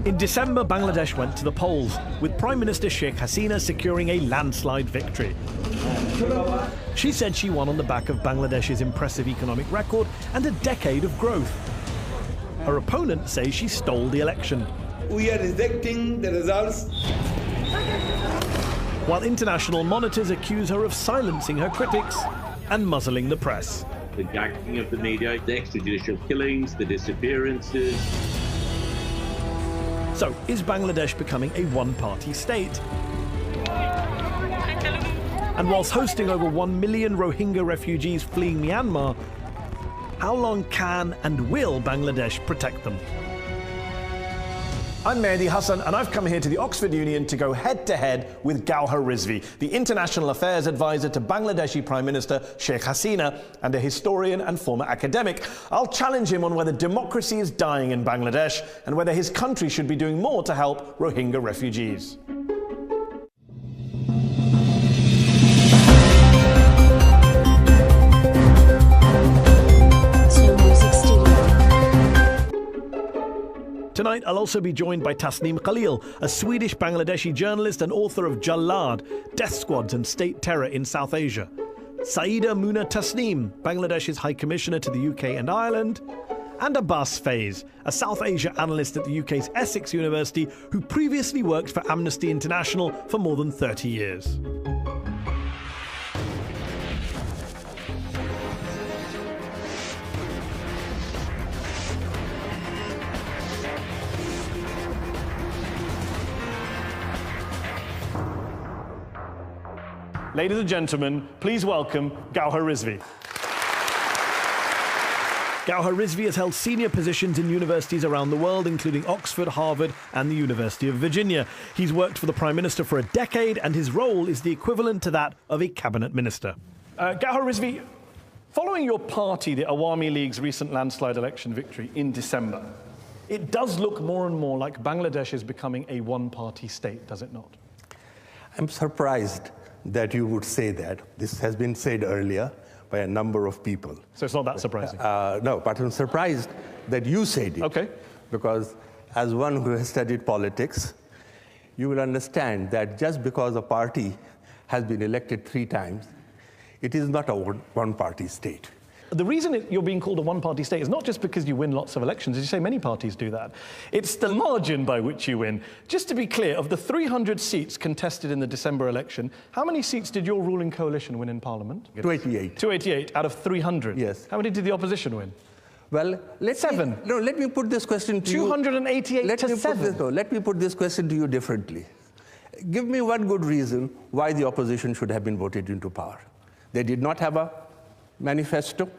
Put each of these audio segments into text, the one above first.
In December, Bangladesh went to the polls, with Prime Minister Sheikh Hasina securing a landslide victory. She said she won on the back of Bangladesh's impressive economic record and a decade of growth. Her opponent says she stole the election. We are rejecting the results. While international monitors accuse her of silencing her critics and muzzling the press. The gagging of the media, the extrajudicial killings, the disappearances. So, is Bangladesh becoming a one-party state? And whilst hosting over 1 million Rohingya refugees fleeing Myanmar, how long can and will Bangladesh protect them? I'm Mehdi Hassan, and I've come here to the Oxford Union to go head-to-head with Gauhar Rizvi, the International Affairs Advisor to Bangladeshi Prime Minister Sheikh Hasina and a historian and former academic. I'll challenge him on whether democracy is dying in Bangladesh and whether his country should be doing more to help Rohingya refugees. Tonight, I'll also be joined by Tasneem Khalil, a Swedish-Bangladeshi journalist and author of Jallad, Death Squads and State Terror in South Asia. Saida Muna Tasneem, Bangladesh's High Commissioner to the UK and Ireland. And Abbas Faiz, a South Asia analyst at the UK's Essex University who previously worked for Amnesty International for more than 30 years. Ladies and gentlemen, please welcome Gauhar Rizvi. Gauhar Rizvi has held senior positions in universities around the world, including Oxford, Harvard, and the University of Virginia. He's worked for the Prime Minister for a decade, and his role is the equivalent to that of a cabinet minister. Gauhar Rizvi, following your party, the Awami League's recent landslide election victory in December, it does look more and more like Bangladesh is becoming a one-party state, does it not? I'm surprised that you would say that. This has been said earlier by a number of people. So it's not that surprising? No, but I'm surprised that you said it. Okay. Because as one who has studied politics, you will understand that just because a party has been elected 3 times, it is not a one-party state. The reason you're being called a one-party state is not just because you win lots of elections, as you say, many parties do that. It's the margin by which you win. Just to be clear, of the 300 seats contested in the December election, how many seats did your ruling coalition win in Parliament? 288. 288 out of 300? Yes. How many did the opposition win? Well, let me put this question to you. 288 to 7? Let me put this question to you differently. Give me one good reason why the opposition should have been voted into power. They did not have a manifesto.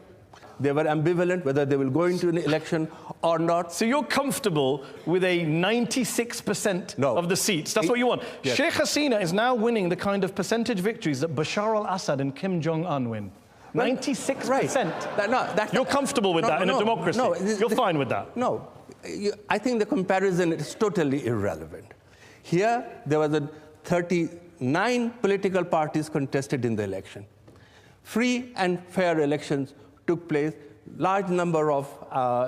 They were ambivalent whether they will go into an election or not. So you're comfortable with a 96% of the seats? That's what you want? Yes. Sheikh Hasina is now winning the kind of percentage victories that Bashar al-Assad and Kim Jong-un win. 96%. Right. You're comfortable with that in a democracy? No, you're fine with that? No. I think the comparison is totally irrelevant. Here, there was 39 political parties contested in the election. Free and fair elections took place. Large number of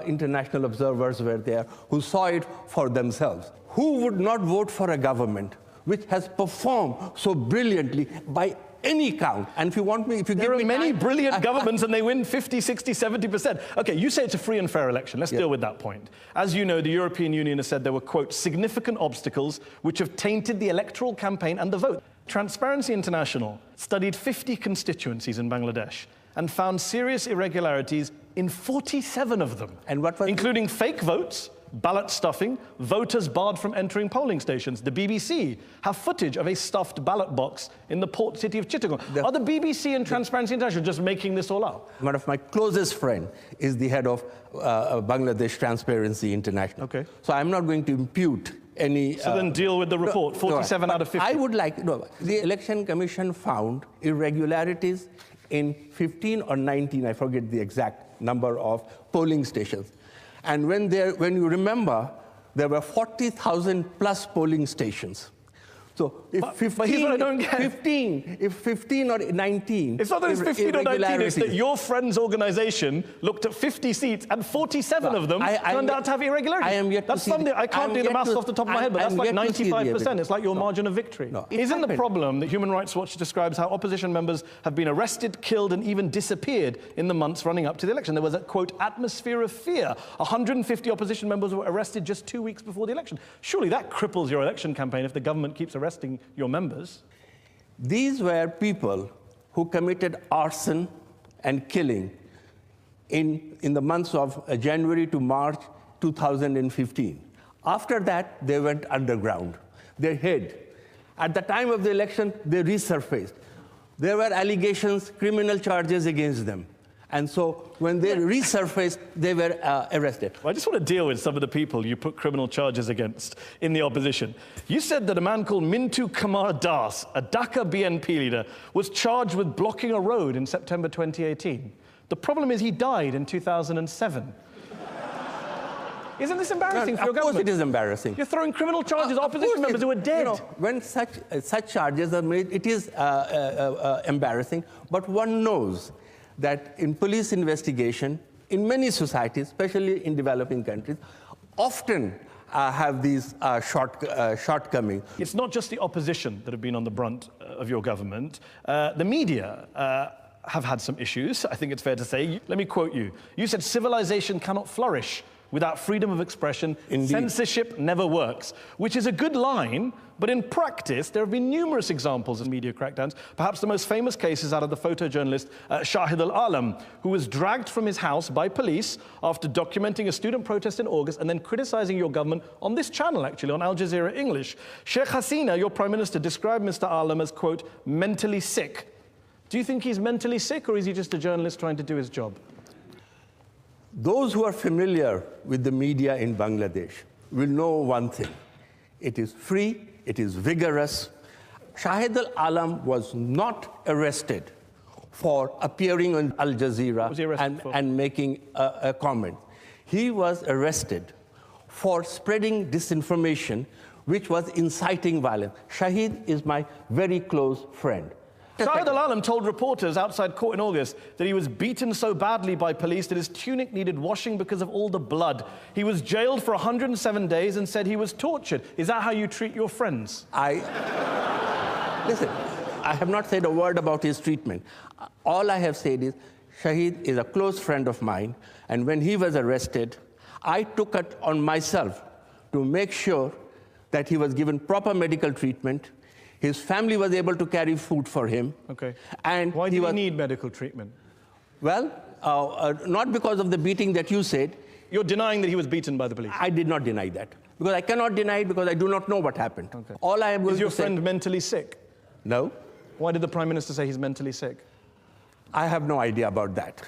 international observers were there who saw it for themselves. Who would not vote for a government which has performed so brilliantly by any count? And if you want me, if you give me There are many brilliant governments and they win 50, 60, 70%. Okay, you say it's a free and fair election. Let's deal with that point. As you know, the European Union has said there were, quote, significant obstacles which have tainted the electoral campaign and the vote. Transparency International studied 50 constituencies in Bangladesh and found serious irregularities in 47 of them, including fake votes, ballot stuffing, voters barred from entering polling stations. The BBC have footage of a stuffed ballot box in the port city of Chittagong. Are the BBC and Transparency International just making this all up? One of my closest friends is the head of Bangladesh Transparency International. Okay. So I'm not going to impute any... So then deal with the report, 47 out of 50. I would like... the Election Commission found irregularities in 15 or 19, I forget the exact number of polling stations. And when you remember, there were 40,000 plus polling stations. So if But 15, here's what I don't get. 15 or 19, It's not that it's 15 or 19, it's that irregularities. your friend's organization looked at 50 seats and 47 of them turned out to have irregularities. I am yet to That's see something, the- I can't I'm do the yet maths to- off the top of my head, but I'm that's like yet to see the 95%. evidence. It's like your margin of victory. No. It Isn't the happened. problem that Human Rights Watch describes how opposition members have been arrested, killed, and even disappeared in the months running up to the election? There was a, quote, atmosphere of fear. 150 opposition members were arrested just 2 weeks before the election. Surely that cripples your election campaign if the government keeps arresting your members. These were people who committed arson and killing in the months of January to March 2015. After that, they went underground. They hid. At the time of the election, they resurfaced. There were allegations, criminal charges against them. And so when they resurfaced, they were arrested. Well, I just want to deal with some of the people you put criminal charges against in the opposition. You said that a man called Mintu Kumar Das, a Dhaka BNP leader, was charged with blocking a road in September 2018. The problem is he died in 2007. Isn't this embarrassing for your Of course government? it is embarrassing. You're throwing criminal charges at Of opposition course members who are dead. You know, when such charges are made, it is embarrassing. But one knows that in police investigation, in many societies, especially in developing countries, often have these shortcomings. It's not just the opposition that have been on the brunt of your government. The media have had some issues, I think it's fair to say. Let me quote you. You said civilization cannot flourish without freedom of expression. Indeed. Censorship never works, which is a good line, but in practice, there have been numerous examples of media crackdowns. Perhaps the most famous case is that of the photojournalist Shahid Al-Alam, who was dragged from his house by police after documenting a student protest in August and then criticizing your government on this channel, actually, on Al Jazeera English. Sheikh Hasina, your prime minister, described Mr. Alam as, quote, mentally sick. Do you think he's mentally sick, or is he just a journalist trying to do his job? Those who are familiar with the media in Bangladesh will know one thing. It is free, it is vigorous. Shahid Al-Alam was not arrested for appearing on Al Jazeera Was he arrested for? and making a comment. He was arrested for spreading disinformation, which was inciting violence. Shahid is my very close friend. Shahid Al-Alam told reporters outside court in August that he was beaten so badly by police that his tunic needed washing because of all the blood. He was jailed for 107 days and said he was tortured. Is that how you treat your friends? Listen, I have not said a word about his treatment. All I have said is Shahid is a close friend of mine, and when he was arrested, I took it on myself to make sure that he was given proper medical treatment. His family was able to carry food for him. Okay. And Why did he need medical treatment? Well, not because of the beating that you said. You're denying that he was beaten by the police. I did not deny that. Because I cannot deny it because I do not know what happened. Okay. All I am going Is your to say... friend mentally sick? No. Why did the Prime Minister say he's mentally sick? I have no idea about that.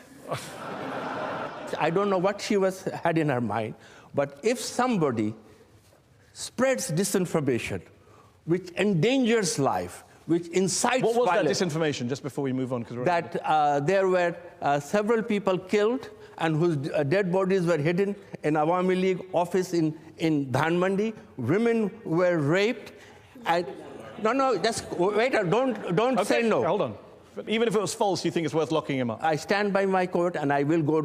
I don't know what she had in her mind, but if somebody spreads disinformation, which endangers life, which incites What was violence, that disinformation, just before we move on? that there were several people killed and whose dead bodies were hidden in Awami League office in Dhanmandi. Women were raped. And, no, just wait, don't say no. Hold on. But even if it was false, you think it's worth locking him up? I stand by my court, and I will go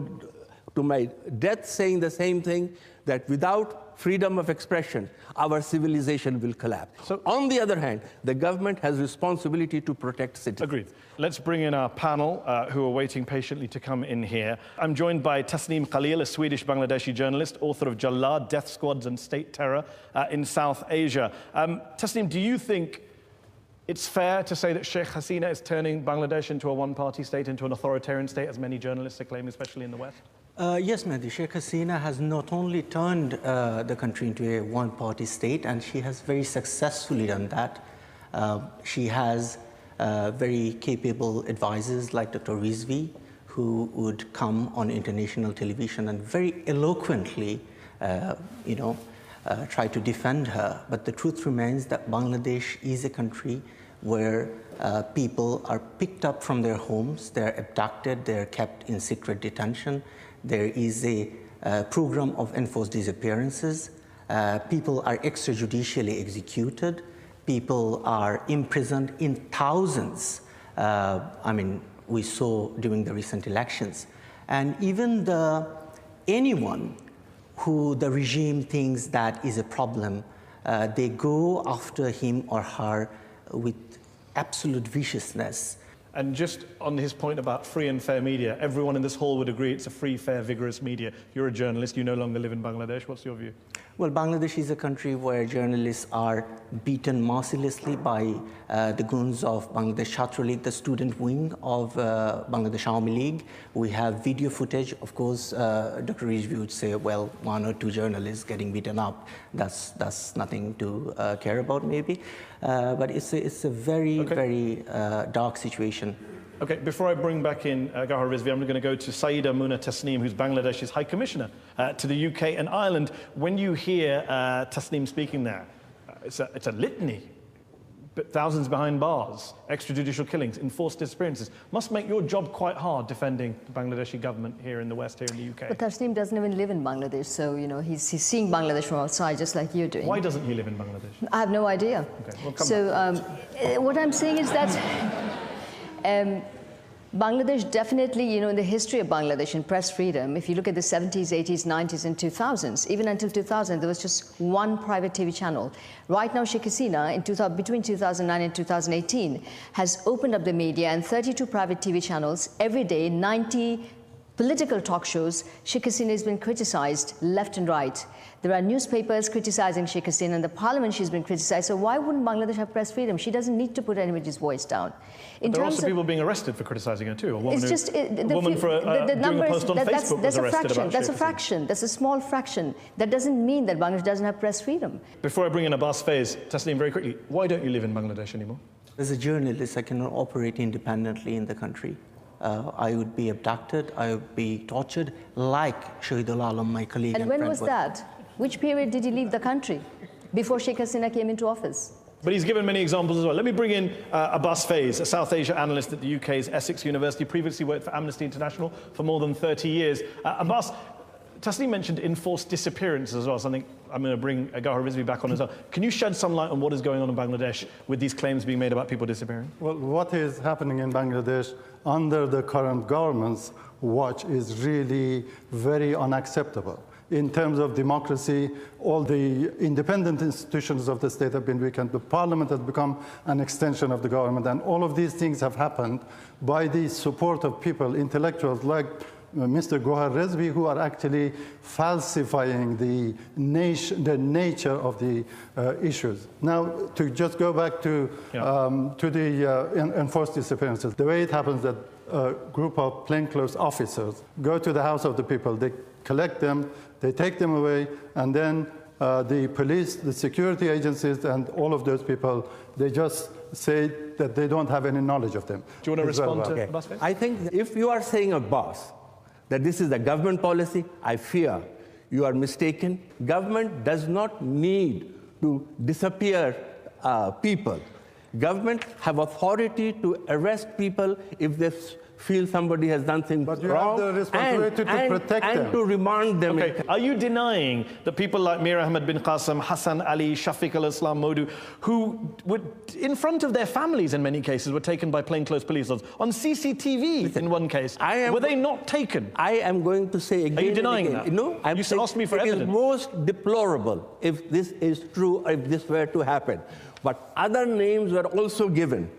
to my death saying the same thing, that without freedom of expression, our civilization will collapse. So, on the other hand, the government has responsibility to protect citizens. Agreed. Let's bring in our panel, who are waiting patiently to come in here. I'm joined by Tasneem Khalil, a Swedish-Bangladeshi journalist, author of Jallad, Death Squads and State Terror in South Asia. Tasneem, do you think it's fair to say that Sheikh Hasina is turning Bangladesh into a one-party state, into an authoritarian state, as many journalists are claiming, especially in the West? Yes, Mehdi. Sheikh Hasina has not only turned the country into a one-party state, and she has very successfully done that. She has very capable advisors like Dr. Rizvi, who would come on international television and very eloquently, try to defend her. But the truth remains that Bangladesh is a country where people are picked up from their homes, they're abducted, they're kept in secret detention. There is a program of enforced disappearances. People are extrajudicially executed. People are imprisoned in thousands. We saw during the recent elections. And even anyone who the regime thinks that is a problem, they go after him or her with absolute viciousness. And just on his point about free and fair media, everyone in this hall would agree it's a free, fair, vigorous media. You're a journalist, you no longer live in Bangladesh. What's your view? Well, Bangladesh is a country where journalists are beaten mercilessly by the goons of Bangladesh Chhatra League, the student wing of Bangladesh Awami League. We have video footage. Of course, Dr. Rizvi would say, well, 1 or 2 journalists getting beaten up, that's nothing to care about, maybe. But it's a very, very dark situation. Okay, before I bring back in Gauhar Rizvi, I'm going to go to Saeeda Muna Tasneem, who's Bangladesh's High Commissioner to the UK and Ireland. When you hear Tasneem speaking there, it's a litany. But thousands behind bars, extrajudicial killings, enforced disappearances. Must make your job quite hard defending the Bangladeshi government here in the West, here in the UK. But Tasneem doesn't even live in Bangladesh, so he's seeing Bangladesh from outside, just like you're doing. Why doesn't he live in Bangladesh? I have no idea. Okay, we'll come so what I'm saying is that Bangladesh definitely, in the history of Bangladesh and press freedom, if you look at the 70s, 80s, 90s, and 2000s, even until 2000, there was just one private TV channel. Right now, Sheikh Hasina, between 2009 and 2018, has opened up the media and 32 private TV channels every day, 90 political talk shows. Sheikh Hasina has been criticized left and right. There are newspapers criticizing Sheikh Hasina, and the parliament she's been criticized. So why wouldn't Bangladesh have press freedom? She doesn't need to put anybody's voice down. There are also people being arrested for criticizing her too. A woman, the woman for doing a post on Facebook was arrested about That's a fraction. That's a small fraction. That doesn't mean that Bangladesh doesn't have press freedom. Before I bring in Abbas Faiz, Tasneem, very quickly, why don't you live in Bangladesh anymore? As a journalist, I cannot operate independently in the country. I would be abducted, I would be tortured, like Shahidul Alam, my colleague. And when was that? Which period did he leave the country? Before Sheikh Hasina came into office? But he's given many examples as well. Let me bring in Abbas Faiz, a South Asia analyst at the UK's Essex University, previously worked for Amnesty International for more than 30 years. Abbas, Tasneem mentioned enforced disappearances as well, something I'm going to bring Gauhar Rizvi back on as well. Can you shed some light on what is going on in Bangladesh with these claims being made about people disappearing? Well, what is happening in Bangladesh under the current government's watch is really very unacceptable. In terms of democracy, all the independent institutions of the state have been weakened. The parliament has become an extension of the government, and all of these things have happened by the support of people, intellectuals like Mr. Gauhar Rizvi, who are actually falsifying the nature of the issues. Now, to just go back to the enforced disappearances, the way it happens that a group of plainclothes officers go to the house of the people, they collect them, they take them away, and then the police, the security agencies, and all of those people, they just say that they don't have any knowledge of them. Do you want to respond to Abbas Faiz? I think if you are saying, Abbas, that this is a government policy, I fear you are mistaken. Government does not need to disappear people. Government have authority to arrest people if they feel somebody has done things wrong. But you have the responsibility to protect them. And to remand them. Okay. Are you denying that people like Mir Ahmed bin Qasim, Hassan Ali, Shafiq al-Islam Modu, who were in front of their families in many cases, were taken by plainclothes police officers on CCTV in one case? Were they not taken? I am going to say again. Are you denying that? No, you asked me for evidence. It is most deplorable if this is true, or if this were to happen. But other names were also given.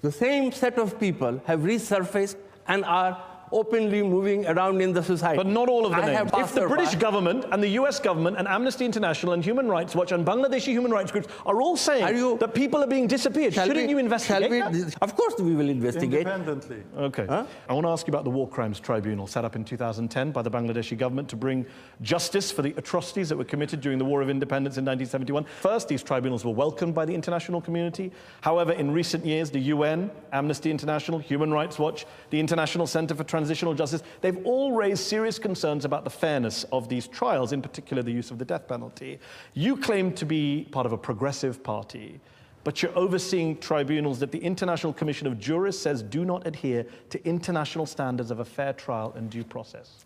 The same set of people have resurfaced and are openly moving around in the society. But not all of the names. If the British government and the US government and Amnesty International and Human Rights Watch and Bangladeshi human rights groups are all saying that people are being disappeared, shouldn't you investigate that? Of course we will investigate. Independently. Okay. I want to ask you about the War Crimes Tribunal set up in 2010 by the Bangladeshi government to bring justice for the atrocities that were committed during the War of Independence in 1971. First, these tribunals were welcomed by the international community. However, in recent years, the UN, Amnesty International, Human Rights Watch, the International Center for Transitional Justice, they've all raised serious concerns about the fairness of these trials, in particular the use of the death penalty. You claim to be part of a progressive party, but you're overseeing tribunals that the International Commission of Jurists says do not adhere to international standards of a fair trial and due process.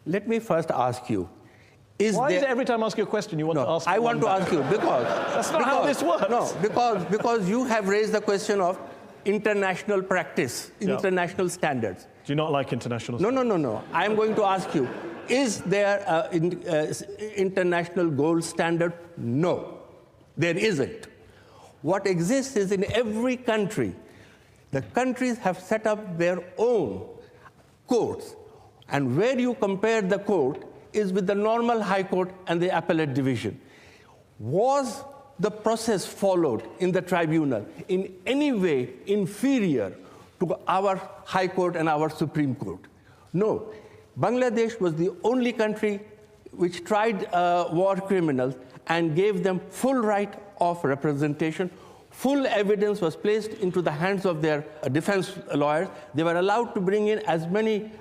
Let me first ask you, Why is it every time I ask you a question you want to ask? I want to ask you because that's not how this works. No, because you have raised the question of international practice, international standards. Do you not like international standards? No. I am going to ask you, is there an international gold standard? No, there isn't. What exists is in every country, the countries have set up their own courts. And where you compare the court is with the normal high court and the appellate division. Was the process followed in the tribunal in any way inferior to our high court and our Supreme Court? No. Bangladesh was the only country which tried war criminals and gave them full right of representation. Full evidence was placed into the hands of their defense lawyers. They were allowed to bring in as many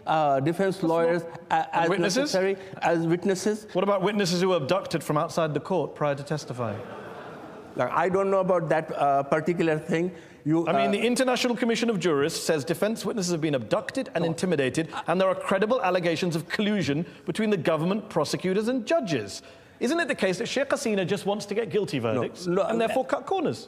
defense lawyers as necessary as witnesses. What about witnesses who were abducted from outside the court prior to testifying? I don't know about that particular thing. The International Commission of Jurists says defense witnesses have been abducted and intimidated, and there are credible allegations of collusion between the government, prosecutors, and judges. Isn't it the case that Sheikh Hasina just wants to get guilty verdicts and therefore cut corners?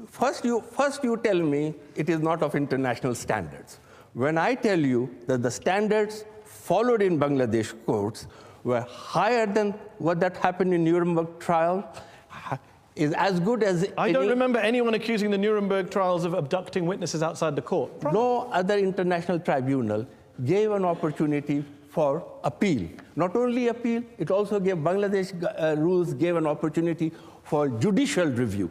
First you tell me it is not of international standards. When I tell you that the standards followed in Bangladesh courts were higher than what that happened in Nuremberg trial, is as good as I don't remember anyone accusing the Nuremberg trials of abducting witnesses outside the court. No other international tribunal gave an opportunity for appeal. Not only appeal, it also gave Bangladesh rules gave an opportunity for judicial review.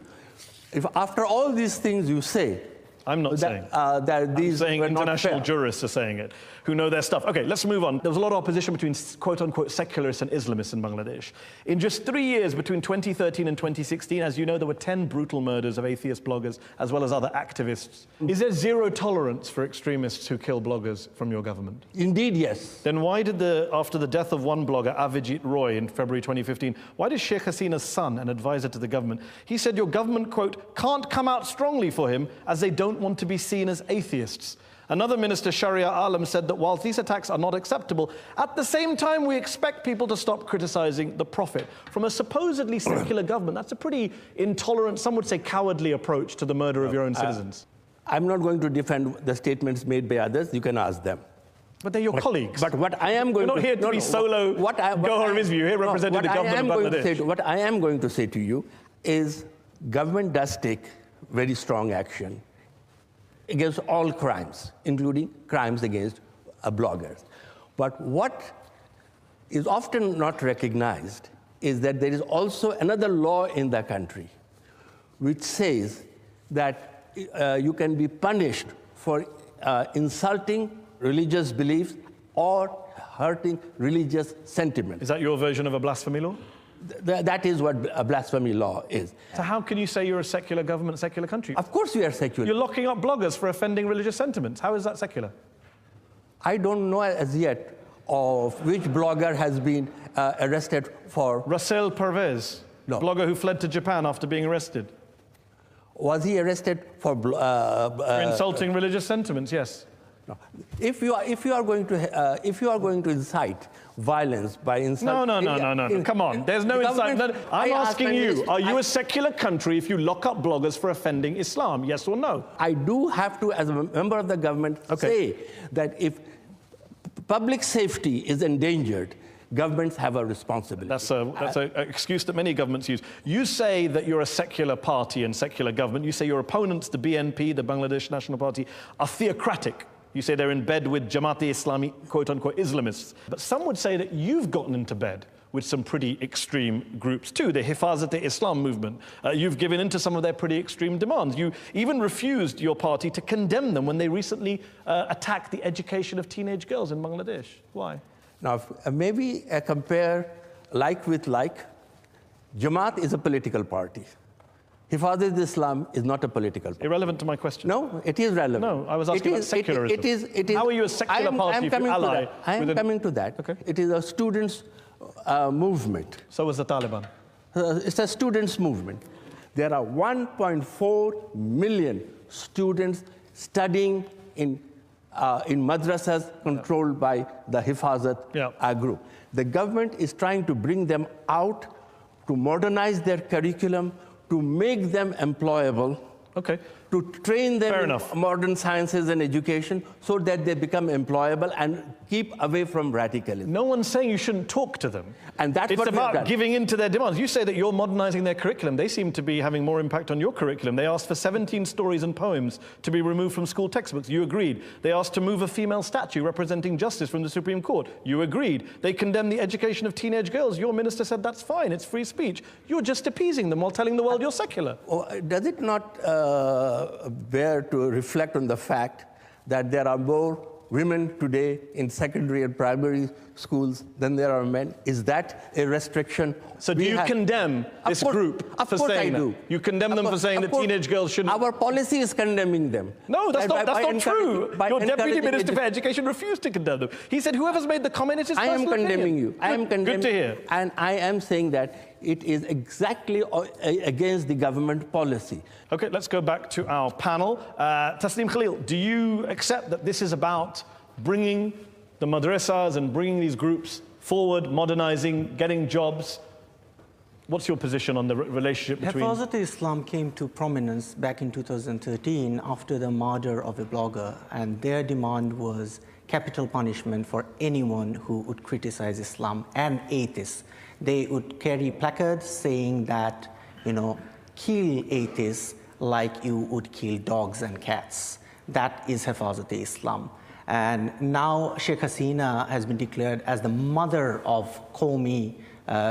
If after all these things you say, I'm not saying that these I'm saying were international not fair. Jurists are saying it, who know their stuff. Okay, let's move on. There was a lot of opposition between quote-unquote secularists and Islamists in Bangladesh. In just 3 years, between 2013 and 2016, as you know, there were 10 brutal murders of atheist bloggers, as well as other activists. Is there zero tolerance for extremists who kill bloggers from your government? Indeed, yes. Then why did after the death of one blogger, Avijit Roy, in February 2015, why did Sheikh Hasina's son, an advisor to the government, he said your government, quote, can't come out strongly for him as they don't want to be seen as atheists. Another minister, Sharia Alam, said that while these attacks are not acceptable, at the same time we expect people to stop criticizing the Prophet. From a supposedly secular government, that's a pretty intolerant, some would say cowardly approach to the murder of your own citizens. I'm not going to defend the statements made by others. You can ask them. But they're your colleagues. But what I am going You're not here to be solo Gohar Rizvi. You're here representing the government of Bangladesh. What I am going to say to you is government does take very strong action against all crimes, including crimes against bloggers. But what is often not recognized is that there is also another law in the country which says that you can be punished for insulting religious beliefs or hurting religious sentiment. Is that your version of a blasphemy law? That is what a blasphemy law is. So how can you say you're a secular government, secular country? Of course we are secular. You're locking up bloggers for offending religious sentiments. How is that secular? I don't know as yet of which blogger has been arrested for... Russell Pervez, blogger who fled to Japan after being arrested. Was he arrested for insulting religious sentiments? Yes. No. If you are going to incite violence by inciting... No. Come on. There's no incite. I'm asking you, are you a secular country if you lock up bloggers for offending Islam? Yes or no? I do have to, as a member of the government, say that if public safety is endangered, governments have a responsibility. That's an excuse that many governments use. You say that you're a secular party and secular government. You say your opponents, the BNP, the Bangladesh National Party, are theocratic. You say they're in bed with Jamaat-e-Islami, quote-unquote, Islamists. But some would say that you've gotten into bed with some pretty extreme groups too, the Hifazat-e-Islam movement. You've given in to some of their pretty extreme demands. You even refused your party to condemn them when they recently attacked the education of teenage girls in Bangladesh. Why? Now, maybe compare like with like. Jamaat is a political party. Hifazat-e-Islam is not a political party. Irrelevant to my question. No, it is relevant. No, I was asking about secularism. It is. How are you a secular party if you ally? I am coming to that. Okay. It is a students' movement. So was the Taliban. It's a students' movement. There are 1.4 million students studying in in madrasas controlled by the Hifazat group. The government is trying to bring them out, to modernize their curriculum, to make them employable, to train them in modern sciences and education so that they become employable and keep away from radicalism. No one's saying you shouldn't talk to them. And that's it's what about giving in to their demands. You say that you're modernizing their curriculum. They seem to be having more impact on your curriculum. They asked for 17 stories and poems to be removed from school textbooks. You agreed. They asked to move a female statue representing justice from the Supreme Court. You agreed. They condemned the education of teenage girls. Your minister said that's fine. It's free speech. You're just appeasing them while telling the world you're secular. Does it not bear to reflect on the fact that there are more women today in secondary and primary schools than there are men? Is that a restriction? So do you condemn this group for saying that? You condemn them for saying that teenage girls shouldn't... Our policy is condemning them. No, that's not true. Your Deputy Minister for Education refused to condemn them. He said whoever's made the comment is his personal opinion. I am condemning you. I am condemning. Good to hear. And I am saying that it is exactly against the government policy. Okay, let's go back to our panel. Tasneem Khalil, do you accept that this is about bringing the madrasas and bringing these groups forward, modernizing, getting jobs? What's your position on the relationship between... Hifazat-e-Islam came to prominence back in 2013 after the murder of a blogger, and their demand was capital punishment for anyone who would criticize Islam and atheists. They would carry placards saying that, kill atheists like you would kill dogs and cats. That is Hifazat-e-Islam. And now Sheikh Hasina has been declared as the mother of Qaumi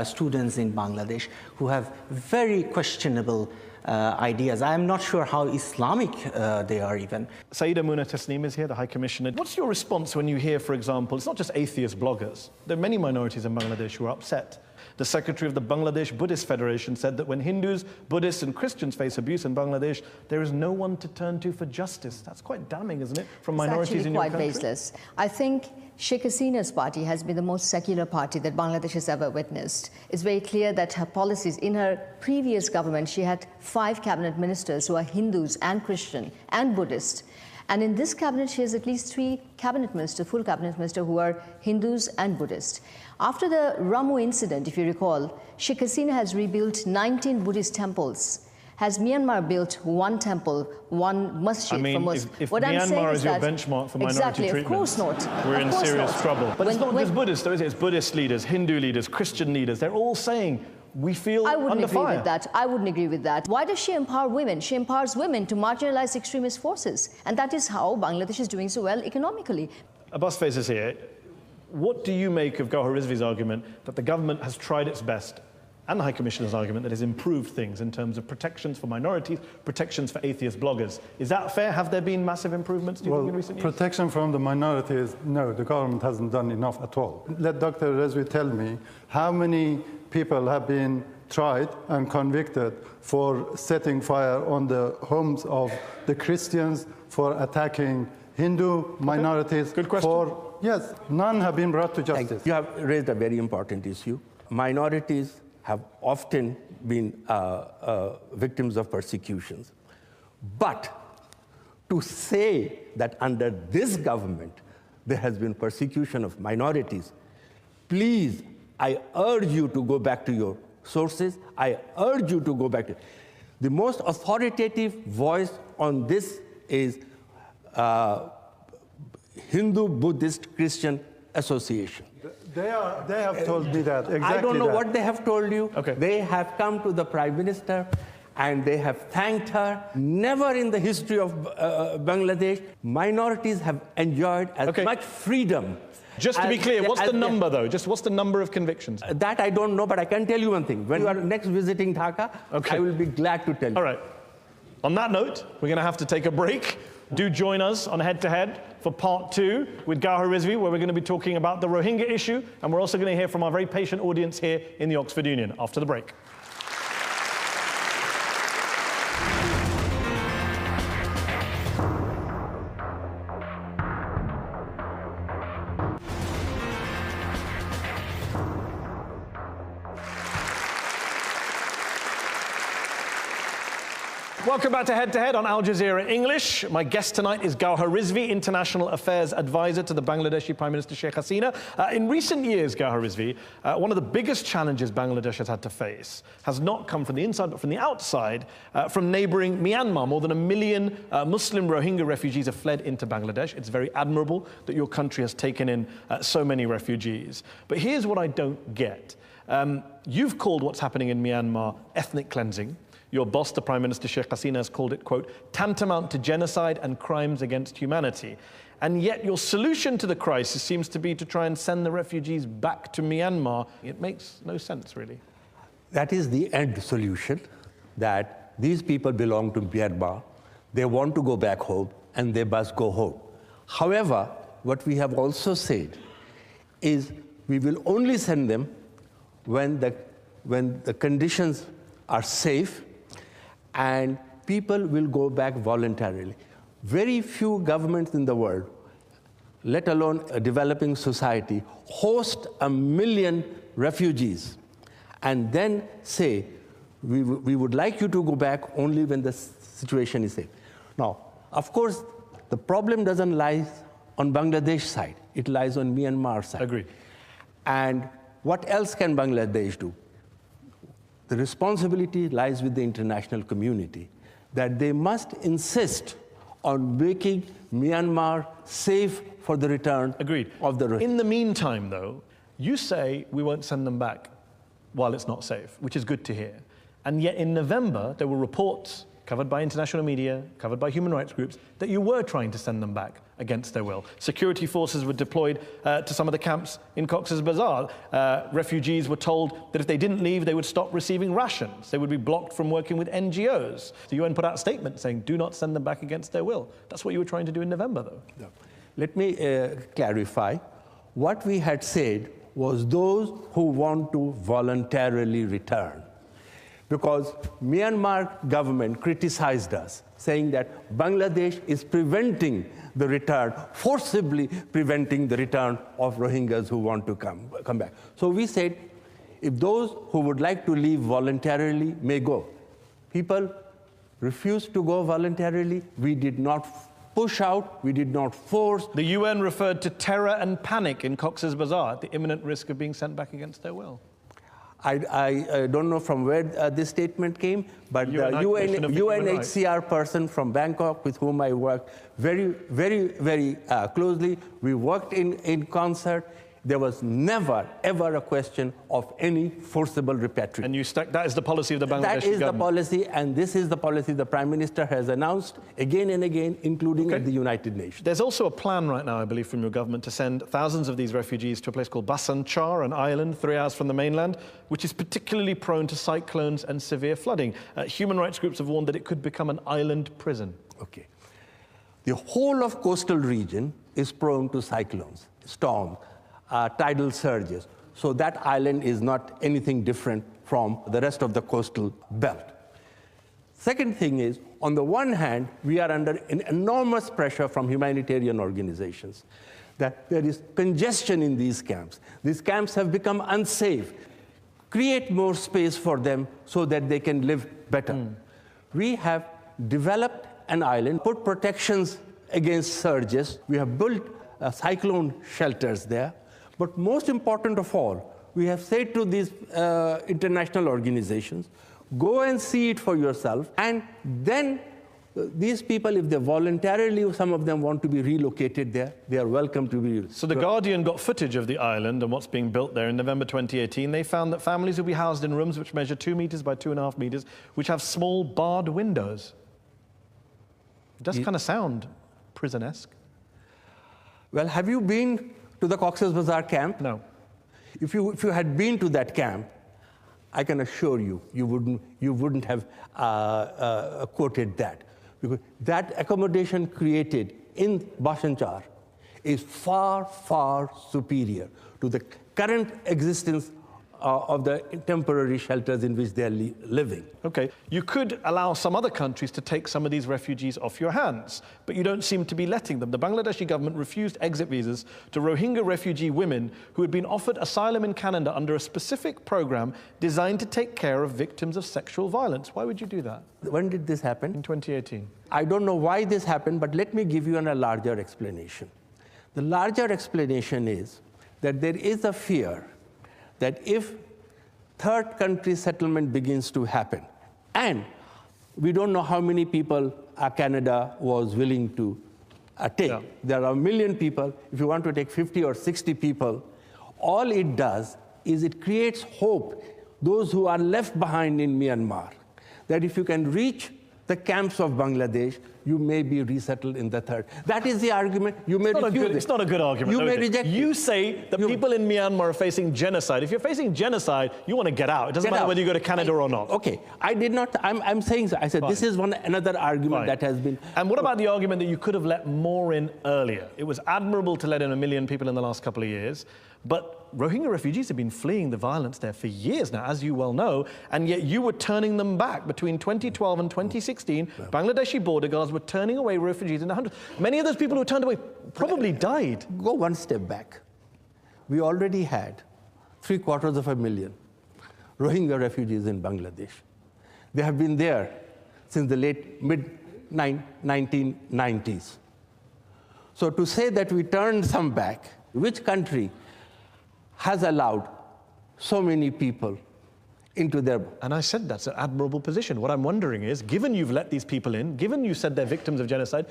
students in Bangladesh who have very questionable ideas. I'm not sure how Islamic they are even. Sayeeda Muna Tasneem is here, the High Commissioner. What's your response when you hear, for example, it's not just atheist bloggers. There are many minorities in Bangladesh who are upset. The secretary of the Bangladesh Buddhist Federation said that when Hindus, Buddhists and Christians face abuse in Bangladesh, there is no one to turn to for justice. That's quite damning, isn't it, from minorities in your country? It's actually quite baseless. I think Sheikh Hasina's party has been the most secular party that Bangladesh has ever witnessed. It's very clear that her policies, in her previous government, she had 5 cabinet ministers who are Hindus and Christian and Buddhist. And in this cabinet, she has at least 3 cabinet ministers, full cabinet ministers, who are Hindus and Buddhist. After the Ramu incident, if you recall, Sheikh Hasina has rebuilt 19 Buddhist temples. Has Myanmar built 1 temple, 1 masjid for Muslims? If Myanmar is your benchmark for minority treatment, of course not. We're in serious trouble. But it's not just Buddhists, though, is it? It's Buddhist leaders, Hindu leaders, Christian leaders. They're all saying, we feel under fire. I wouldn't agree with that. I wouldn't agree with that. Why does she empower women? She empowers women to marginalize extremist forces. And that is how Bangladesh is doing so well economically. Abbas Faiz is here. What do you make of Gauhar Rizvi's argument that the government has tried its best, and the High Commissioner's argument that has improved things in terms of protections for minorities, protections for atheist bloggers? Is that fair? Have there been massive improvements, do you think, in recent years? Protection from the minorities, no, the government hasn't done enough at all. Let Dr. Rizvi tell me how many people have been tried and convicted for setting fire on the homes of the Christians, for attacking Hindu minorities. Good question. Yes, none have been brought to justice. You have raised a very important issue. Minorities have often been victims of persecutions. But to say that under this government there has been persecution of minorities, please, I urge you to go back to your sources. I urge you to go back to... The most authoritative voice on this is Hindu Buddhist Christian Association. They have told me that, exactly. I don't know what they have told you. Okay. They have come to the Prime Minister and they have thanked her. Never in the history of Bangladesh, minorities have enjoyed as much freedom. Just to be clear, what's the number, though? Just what's the number of convictions? That I don't know, but I can tell you one thing. When you are next visiting Dhaka, I will be glad to tell you. All right. On that note, we're going to have to take a break. Do join us on Head to Head for part 2 with Gauhar Rizvi, where we're going to be talking about the Rohingya issue, and we're also going to hear from our very patient audience here in the Oxford Union after the break. Welcome back to Head on Al Jazeera English. My guest tonight is Gauhar Rizvi, International Affairs Advisor to the Bangladeshi Prime Minister Sheikh Hasina. In recent years, Gauhar Rizvi, one of the biggest challenges Bangladesh has had to face has not come from the inside, but from the outside, from neighboring Myanmar. More than 1 million Muslim Rohingya refugees have fled into Bangladesh. It's very admirable that your country has taken in so many refugees. But here's what I don't get. You've called what's happening in Myanmar ethnic cleansing. Your boss, the Prime Minister Sheikh Hasina, has called it, quote, tantamount to genocide and crimes against humanity. And yet your solution to the crisis seems to be to try and send the refugees back to Myanmar. It makes no sense, really. That is the end solution, that these people belong to Myanmar. They want to go back home, and they must go home. However, what we have also said is we will only send them when the conditions are safe and people will go back voluntarily. Very few governments in the world, let alone a developing society, host 1 million refugees and then say, we would like you to go back only when the situation is safe. Now, of course, the problem doesn't lie on Bangladesh side. It lies on Myanmar side. Agreed. And what else can Bangladesh do? The responsibility lies with the international community, that they must insist on making Myanmar safe for the return Agreed. of the Rohingya. In the meantime, though, you say we won't send them back while it's not safe, which is good to hear. And yet in November, there were reports covered by international media, covered by human rights groups, that you were trying to send them back against their will. Security forces were deployed to some of the camps in Cox's Bazar. Refugees were told that if they didn't leave, they would stop receiving rations. They would be blocked from working with NGOs. The UN put out a statement saying, do not send them back against their will. That's what you were trying to do in November, though. No. Let me clarify. What we had said was those who want to voluntarily return. Because Myanmar government criticized us, saying that Bangladesh is preventing the return, forcibly preventing the return of Rohingyas who want to come back. So we said, if those who would like to leave voluntarily may go. People refused to go voluntarily. We did not push out, we did not force. The UN referred to terror and panic in Cox's Bazar at the imminent risk of being sent back against their will. I don't know from where this statement came, but the UNHCR person from Bangkok with whom I worked very, very, very closely, we worked in concert. There was never, ever a question of any forcible repatriation. And you that is the policy of the Bangladeshi government? That is the policy, and this is the policy the Prime Minister has announced again and again, including at the United Nations. There's also a plan right now, I believe, from your government to send thousands of these refugees to a place called Bhasan Char, an island 3 hours from the mainland, which is particularly prone to cyclones and severe flooding. Human rights groups have warned that it could become an island prison. Okay. The whole of coastal region is prone to cyclones, storms, tidal surges. So that island is not anything different from the rest of the coastal belt. Second thing is, on the one hand, we are under an enormous pressure from humanitarian organizations that there is congestion in these camps. These camps have become unsafe. Create more space for them so that they can live better. We have developed an island, put protections against surges. We have built cyclone shelters there. But most important of all, we have said to these international organizations, go and see it for yourself, and then these people, if they voluntarily, some of them want to be relocated there, they are welcome to be relocated. So The Guardian got footage of the island and what's being built there in November 2018. They found that families will be housed in rooms which measure 2 meters by 2.5 meters, which have small barred windows. It does kind of sound prison-esque. Well, have you been to the Cox's Bazar camp? No. If you had been to that camp, I can assure you, you wouldn't have quoted that. Because that accommodation created in Bhasan Char is far, far superior to the current existence of the temporary shelters in which they are living. Okay, you could allow some other countries to take some of these refugees off your hands, but you don't seem to be letting them. The Bangladeshi government refused exit visas to Rohingya refugee women who had been offered asylum in Canada under a specific program designed to take care of victims of sexual violence. Why would you do that? When did this happen? In 2018. I don't know why this happened, but let me give you a larger explanation. The larger explanation is that there is a fear that if third country settlement begins to happen, and we don't know how many people Canada was willing to take. Yeah. There are 1 million people. If you want to take 50 or 60 people, all it does is it creates hope, those who are left behind in Myanmar, that if you can reach the camps of Bangladesh, you may be resettled in the third. That is the argument. You may refuse it. It's not a good argument. You may reject it. You say that people in Myanmar are facing genocide. If you're facing genocide, you want to get out. It doesn't matter whether you go to Canada or not. Okay, I did not. I'm saying. I said this is another argument that has been. And what about the argument that you could have let more in earlier? It was admirable to let in 1 million people in the last couple of years, but Rohingya refugees have been fleeing the violence there for years now, as you well know, and yet you were turning them back. Between 2012 and 2016, Bangladeshi border guards were turning away refugees in the hundreds. Many of those people who were turned away probably died. Go one step back. We already had 750,000 Rohingya refugees in Bangladesh. They have been there since the mid-1990s. So to say that we turned some back, which country has allowed so many people into their... And I said that's an admirable position. What I'm wondering is, given you've let these people in, given you said they're victims of genocide,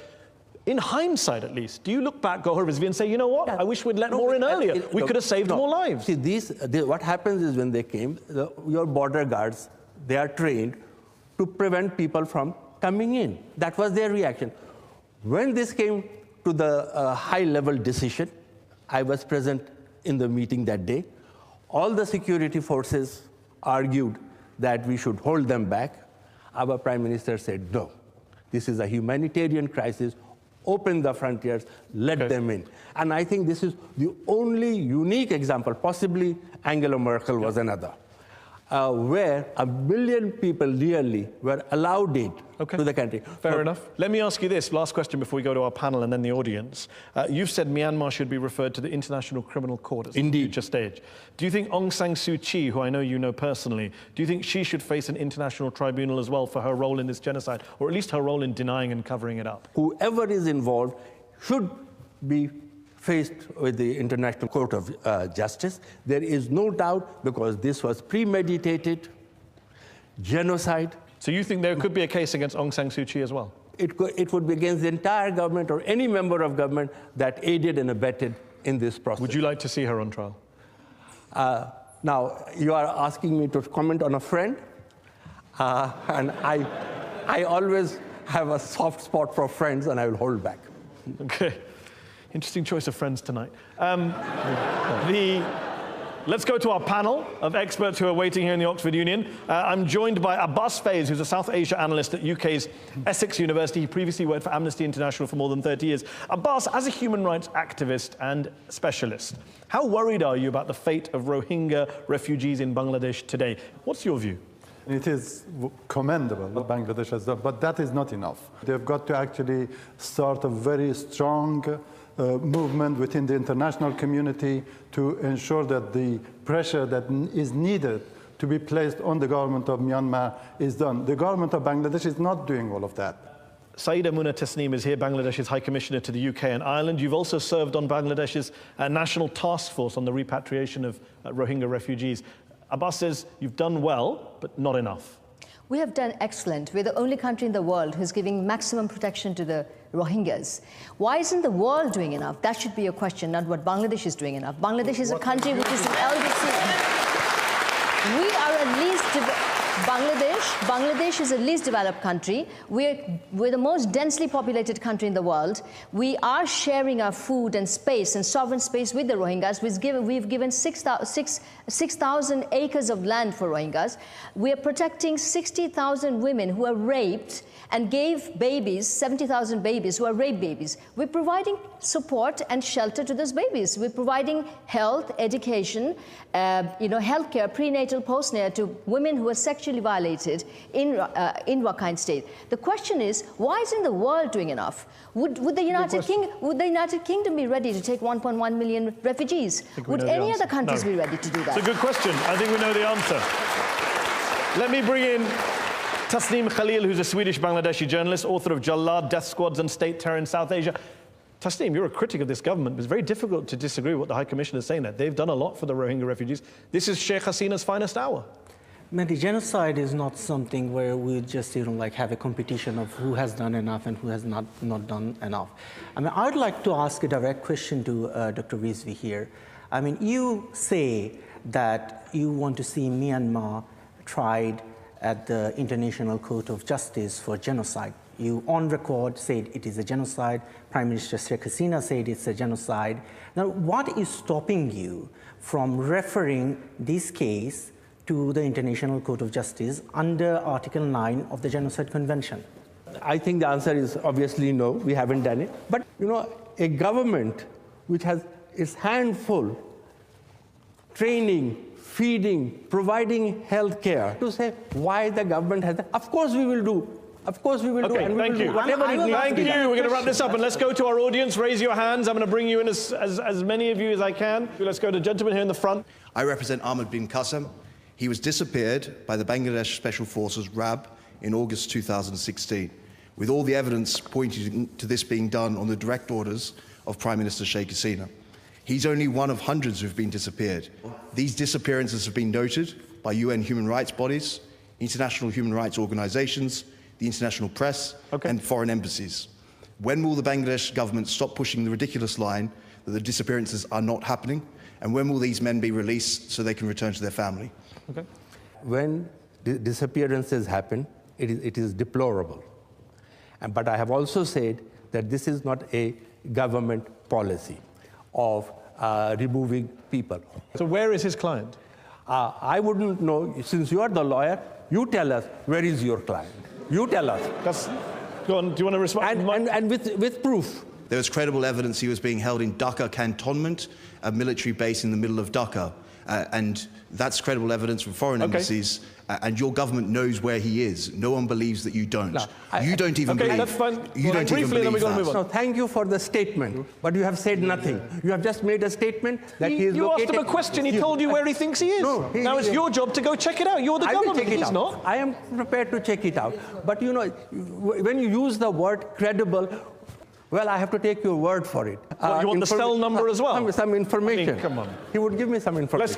in hindsight at least, do you look back, Gauhar Rizvi, and say, you know what, I wish we'd let more in earlier. We could have saved more lives. See, what happens is when they came, your border guards, they are trained to prevent people from coming in. That was their reaction. When this came to the high-level decision, I was present in the meeting that day. All the security forces argued that we should hold them back. Our Prime Minister said, no, this is a humanitarian crisis. Open the frontiers, let them in. And I think this is the only unique example, possibly Angela Merkel was another, where 1 million people nearly were allowed in to the country. Fair enough. Let me ask you this, last question before we go to our panel and then the audience. You've said Myanmar should be referred to the International Criminal Court at some future stage. Do you think Aung San Suu Kyi, who I know you know personally, do you think she should face an international tribunal as well for her role in this genocide, or at least her role in denying and covering it up? Whoever is involved should be faced with the International Court of Justice. There is no doubt, because this was premeditated genocide. So you think there could be a case against Aung San Suu Kyi as well? It would be against the entire government or any member of government that aided and abetted in this process. Would you like to see her on trial? Now, you are asking me to comment on a friend, and I always have a soft spot for friends, and I will hold back. Okay. Interesting choice of friends tonight. Let's go to our panel of experts who are waiting here in the Oxford Union. I'm joined by Abbas Faiz, who's a South Asia analyst at UK's Essex University. He previously worked for Amnesty International for more than 30 years. Abbas, as a human rights activist and specialist, how worried are you about the fate of Rohingya refugees in Bangladesh today? What's your view? It is commendable what Bangladesh has done, but that is not enough. They've got to actually start a very strong movement within the international community to ensure that the pressure that is needed to be placed on the government of Myanmar is done. The government of Bangladesh is not doing all of that. Saida Muna Tasneem is here, Bangladesh's High Commissioner to the UK and Ireland. You've also served on Bangladesh's National Task Force on the repatriation of Rohingya refugees. Abbas says you've done well, but not enough. We have done excellent. We're the only country in the world who's giving maximum protection to the Rohingyas. Why isn't the world doing enough? That should be your question, not what Bangladesh is doing enough. Bangladesh is a country which is an LDC. We are at least... Bangladesh is the least developed country. We're the most densely populated country in the world. We are sharing our food and space and sovereign space with the Rohingyas. We've given 6,000 acres of land for Rohingyas. We are protecting 60,000 women who are raped and gave babies, 70,000 babies who are rape babies. We're providing support and shelter to those babies. We're providing health, education, healthcare, prenatal, postnatal to women who are sexually violated in Rakhine State. The question is, why isn't the world doing enough? Would the United Kingdom be ready to take 1.1 million refugees? Would any other countries be ready to do that? It's a good question. I think we know the answer. Let me bring in Tasneem Khalil, who's a Swedish-Bangladeshi journalist, author of Jallad, Death Squads and State Terror in South Asia. Tasneem, you're a critic of this government, but it's very difficult to disagree with what the High Commissioner is saying there. They've done a lot for the Rohingya refugees. This is Sheikh Hasina's finest hour. The genocide is not something where we just have a competition of who has done enough and who has not done enough. I'd like to ask a direct question to Dr. Rizvi here. You say that you want to see Myanmar tried at the International Court of Justice for genocide. You, on record, said it is a genocide. Prime Minister Sheikh Hasina said it's a genocide. Now, what is stopping you from referring this case to the International Court of Justice under Article 9 of the Genocide Convention? I think the answer is obviously no, we haven't done it. But, a government which has its handful training, feeding, providing health care, to say why the government has that. Of course we will do. Of course we will do. And thank you. Whatever it needs to be done. We're going to wrap this up and let's go to our audience. Raise your hands. I'm going to bring you in as many of you as I can. Let's go to the gentleman here in the front. I represent Ahmed bin Qasim. He was disappeared by the Bangladesh Special Forces, RAB, in August 2016, with all the evidence pointing to this being done on the direct orders of Prime Minister Sheikh Hasina. He's only one of hundreds who've been disappeared. These disappearances have been noted by UN human rights bodies, international human rights organizations, the international press, and foreign embassies. When will the Bangladesh government stop pushing the ridiculous line that the disappearances are not happening? And when will these men be released so they can return to their family? When disappearances happen, it is deplorable. But I have also said that this is not a government policy of removing people. So where is his client? I wouldn't know. Since you are the lawyer, you tell us, where is your client? You tell us. Go on, do you want to respond? And with proof. There was credible evidence he was being held in Dhaka Cantonment, a military base in the middle of Dhaka. And that's credible evidence from foreign embassies. And your government knows where he is. No one believes that you don't. You don't even believe. That's fine. You don't even believe that. So thank you for the statement, but you have said nothing. You have just made a statement that he is You located. asked him a question. He told you where he thinks he is. No, now it's your job to go check it out. You're the government. I will check it He's out. not. I am prepared to check it out. But when you use the word credible, well, I have to take your word for it. You want the cell number as well? Some information. Come on. He would give me some information. Let's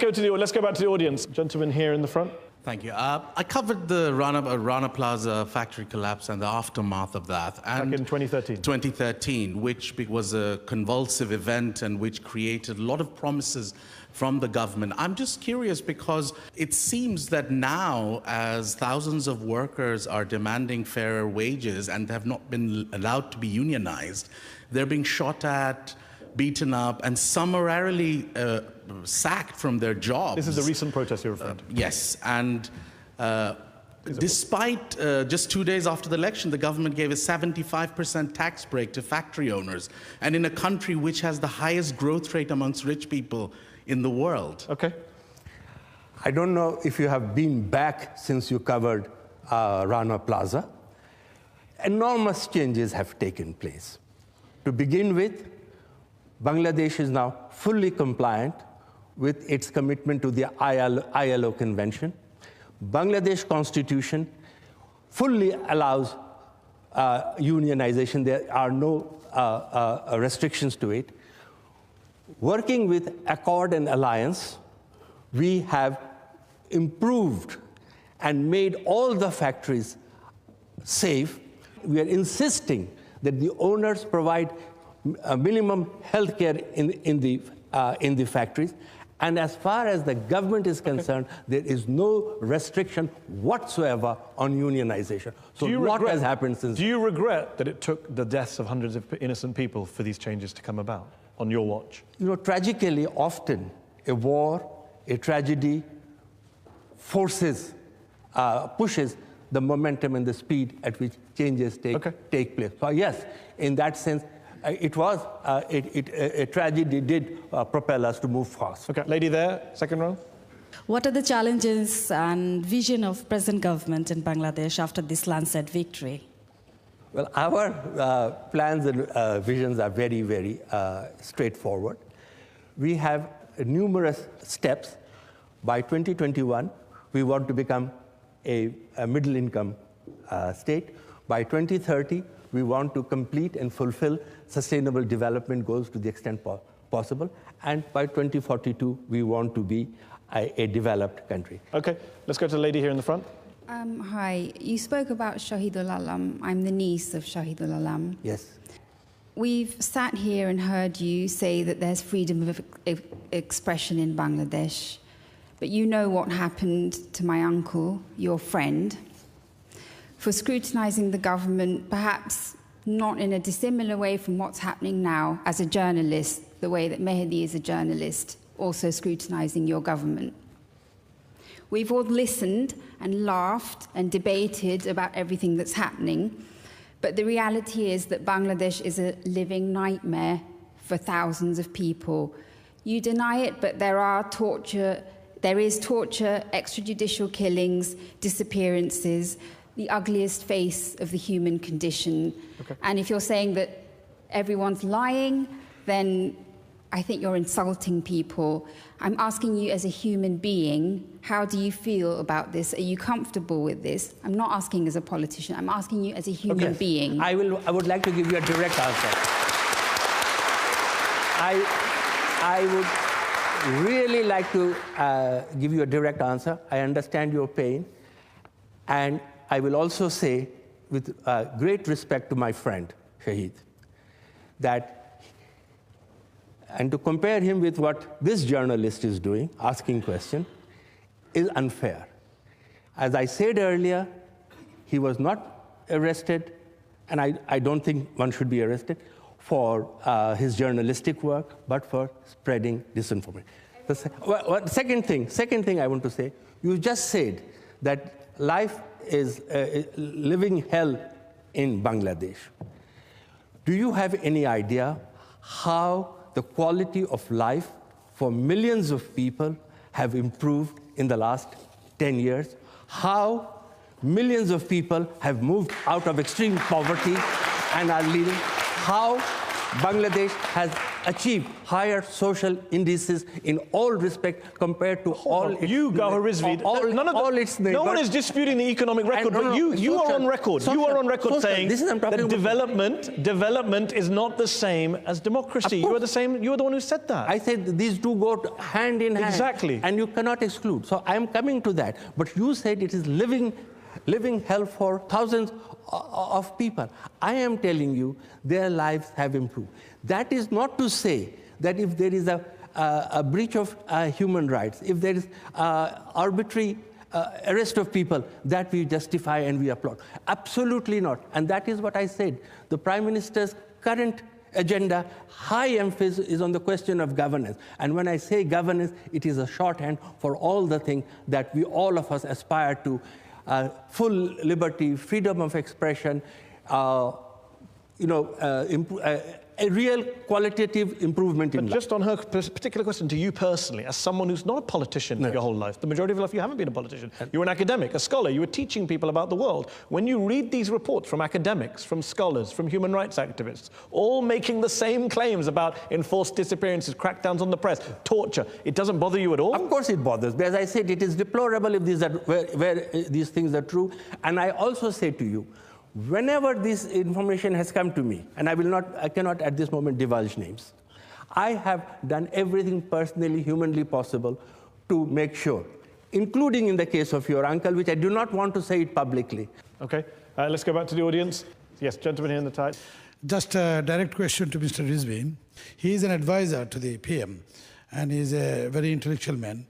go back to the audience. Gentleman here in the front. Thank you. I covered the Rana Plaza factory collapse and the aftermath of that. And back in 2013. 2013, which was a convulsive event and which created a lot of promises from the government. I'm just curious because it seems that now, as thousands of workers are demanding fairer wages and have not been allowed to be unionized, they're being shot at, beaten up, and summarily sacked from their jobs. This is the recent protest you're referring to. Yes, and despite just 2 days after the election, the government gave a 75% tax break to factory owners, and in a country which has the highest growth rate amongst rich people in the world. Okay. I don't know if you have been back since you covered Rana Plaza. Enormous changes have taken place. To begin with, Bangladesh is now fully compliant with its commitment to the ILO Convention. Bangladesh Constitution fully allows unionization. There are no restrictions to it. Working with Accord and Alliance, we have improved and made all the factories safe. We are insisting that the owners provide minimum health care in the factories, And as far as the government is concerned, there is no restriction whatsoever on unionization. So what has happened since? Do you regret that it took the deaths of hundreds of innocent people for these changes to come about on your watch? You know, tragically, often a war, a tragedy pushes the momentum and the speed at which changes take place. So yes, in that sense, a tragedy did propel us to move fast. Okay, lady there, second row. What are the challenges and vision of present government in Bangladesh after this landslide victory? Well, our plans and visions are very, very straightforward. We have numerous steps. By 2021, we want to become a middle-income state. By 2030, we want to complete and fulfill sustainable development goals to the extent possible. And by 2042, we want to be a developed country. Okay, let's go to the lady here in the front. Hi, you spoke about Shahidul Alam. I'm the niece of Shahidul Alam. Yes. We've sat here and heard you say that there's freedom of expression in Bangladesh. But you know what happened to my uncle, your friend, for scrutinizing the government, perhaps not in a dissimilar way from what's happening now as a journalist, the way that Mehdi is a journalist, also scrutinizing your government. We've all listened and laughed and debated about everything that's happening, but the reality is that Bangladesh is a living nightmare for thousands of people. You deny it, but there is torture, extrajudicial killings, disappearances, the ugliest face of the human condition. Okay. And if you're saying that everyone's lying, then I think you're insulting people. I'm asking you as a human being, how do you feel about this? Are you comfortable with this? I'm not asking as a politician, I'm asking you as a human being. I would like to give you a direct answer. I would really like to give you a direct answer. I understand your pain. And I will also say, with great respect to my friend, Shahid, that, and to compare him with what this journalist is doing, asking questions, is unfair. As I said earlier, he was not arrested, and I don't think one should be arrested for his journalistic work, but for spreading disinformation. Second thing I want to say, you just said that life is living hell in Bangladesh. Do you have any idea how the quality of life for millions of people have improved in the last 10 years? How millions of people have moved out of extreme poverty and are living? How Bangladesh has achieved higher social indices in all respects compared to all its neighbors. No one is disputing the economic record, but you are on record. You are on record saying that development is not the same as democracy. You are the same. You are the one who said that. I said these two go hand in hand. Exactly. And you cannot exclude. So I am coming to that. But you said it is living hell for thousands of people. I am telling you, their lives have improved. That is not to say that if there is a breach of human rights, if there is arbitrary arrest of people, that we justify and we applaud. Absolutely not. And that is what I said. The Prime Minister's current agenda, high emphasis is on the question of governance. And when I say governance, it is a shorthand for all the things that all of us aspire to. Full liberty, freedom of expression, a real qualitative improvement in life. Just on her particular question to you personally, as someone who's not a politician your whole life, the majority of your life you haven't been a politician. You're an academic, a scholar, you were teaching people about the world. When you read these reports from academics, from scholars, from human rights activists, all making the same claims about enforced disappearances, crackdowns on the press, torture, it doesn't bother you at all? Of course it bothers. But as I said, it is deplorable if these things are true. And I also say to you, whenever this information has come to me, and I cannot at this moment divulge names, I have done everything personally, humanly possible to make sure, including in the case of your uncle, which I do not want to say it publicly. Okay, let's go back to the audience. Yes, gentleman here in the tie. Just a direct question to Mr. Rizvi. He is an advisor to the PM. and he's a very intellectual man.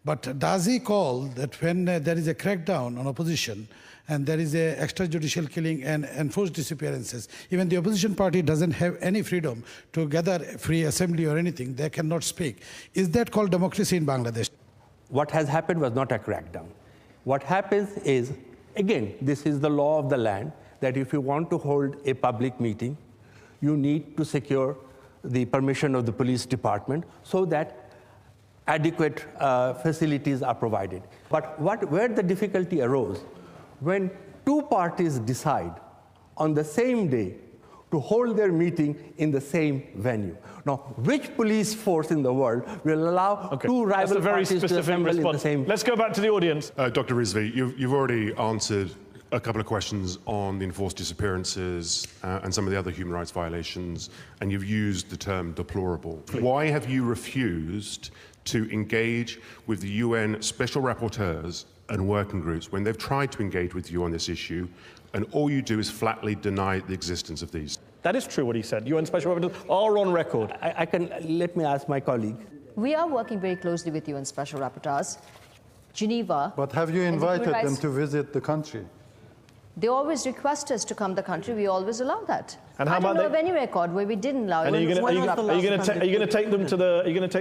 But does he call that when there is a crackdown on opposition and there is a extrajudicial killing and enforced disappearances, even the opposition party doesn't have any freedom to gather free assembly or anything, they cannot speak. Is that called democracy in Bangladesh? What has happened was not a crackdown. What happens is, again, this is the law of the land, that if you want to hold a public meeting, you need to secure the permission of the police department so that adequate facilities are provided. But where the difficulty arose, when two parties decide on the same day to hold their meeting in the same venue. Now, which police force in the world will allow two rival parties to assemble in the same? Let's go back to the audience. Dr. Rizvi, you've already answered a couple of questions on the enforced disappearances and some of the other human rights violations, and you've used the term deplorable. Why have you refused to engage with the UN special rapporteurs and working groups when they've tried to engage with you on this issue, and all you do is flatly deny the existence of these? That is true what he said. UN special rapporteurs are on record. Let me ask my colleague. We are working very closely with UN special rapporteurs. Geneva. But have you invited them to visit the country? They always request us to come to the country. We always allow that. And how I don't about know of any record where we didn't allow it. And are you going to take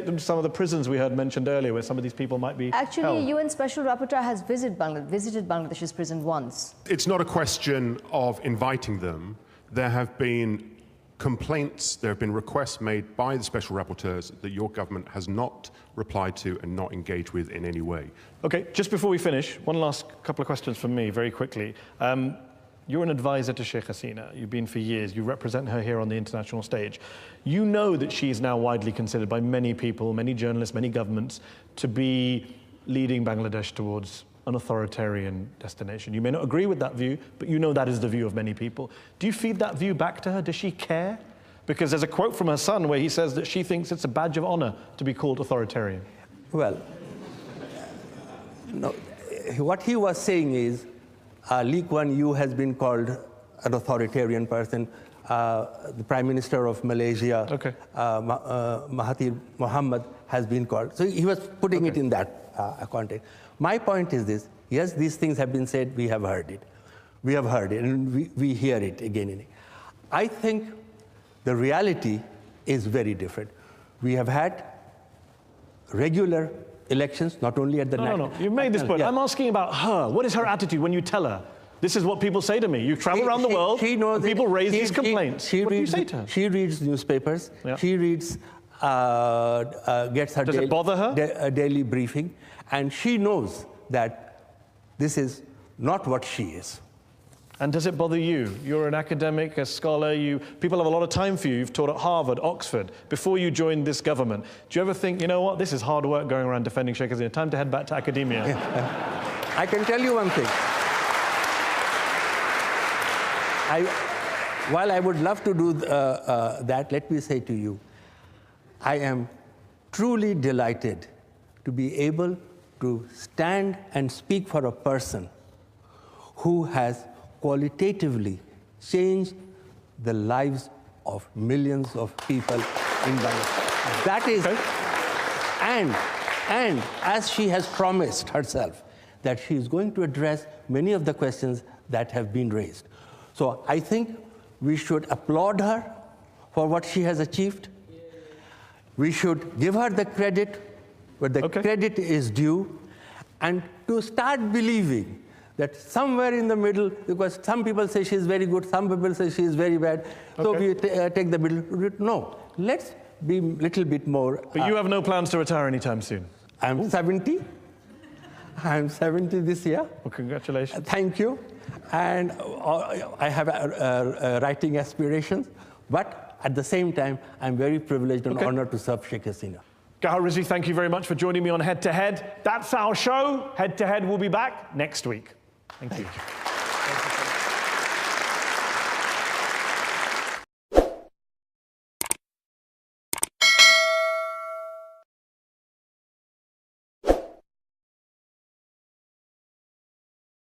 them to some of the prisons we heard mentioned earlier, where some of these people might be Actually, held? UN Special Rapporteur has visited Bangladesh's prison once. It's not a question of inviting them. There have been complaints, there have been requests made by the special rapporteurs that your government has not replied to and not engaged with in any way. Okay, just before we finish, one last couple of questions from me, very quickly. You're an advisor to Sheikh Hasina. You've been for years. You represent her here on the international stage. You know that she is now widely considered by many people, many journalists, many governments, to be leading Bangladesh towards an authoritarian destination. You may not agree with that view, but you know that is the view of many people. Do you feed that view back to her? Does she care? Because there's a quote from her son where he says that she thinks it's a badge of honor to be called authoritarian. Well, no, what he was saying is, Lee Kuan Yew has been called an authoritarian person. The Prime Minister of Malaysia, Mahathir Mohamad, has been called. So he was putting it in that context. My point is this: yes, these things have been said. We have heard it. We have heard it, and we hear it again and again. I think the reality is very different. We have had regular elections, not only at the No, you've made this point. Yeah. I'm asking about her. What is her attitude when you tell her? This is what people say to me. You travel around the world, and people raise these complaints. What do you say to her? She reads newspapers. Yeah. She reads, gets her Does it bother her? Daily briefing, and she knows that this is not what she is. And does it bother you? You're an academic, a scholar, people have a lot of time for you. You've taught at Harvard, Oxford, before you joined this government. Do you ever think, you know what, this is hard work going around defending Sheikh Hasina, time to head back to academia? I can tell you one thing. While I would love to do that, let me say to you, I am truly delighted to be able to stand and speak for a person who has qualitatively changed the lives of millions of people in Bangladesh. That is, and as she has promised herself, that she is going to address many of the questions that have been raised. So I think we should applaud her for what she has achieved. We should give her the credit where the credit is due, and to start believing that somewhere in the middle, because some people say she's very good, some people say she's very bad, so we take the middle. No, let's be a little bit more. But you have no plans to retire anytime soon? I'm 70. I'm 70 this year. Well, congratulations. Thank you. And I have writing aspirations, but at the same time, I'm very privileged and honored to serve Sheikh Hasina. Gauhar Rizvi, thank you very much for joining me on Head to Head. That's our show. Head to Head will be back next week. Thank you.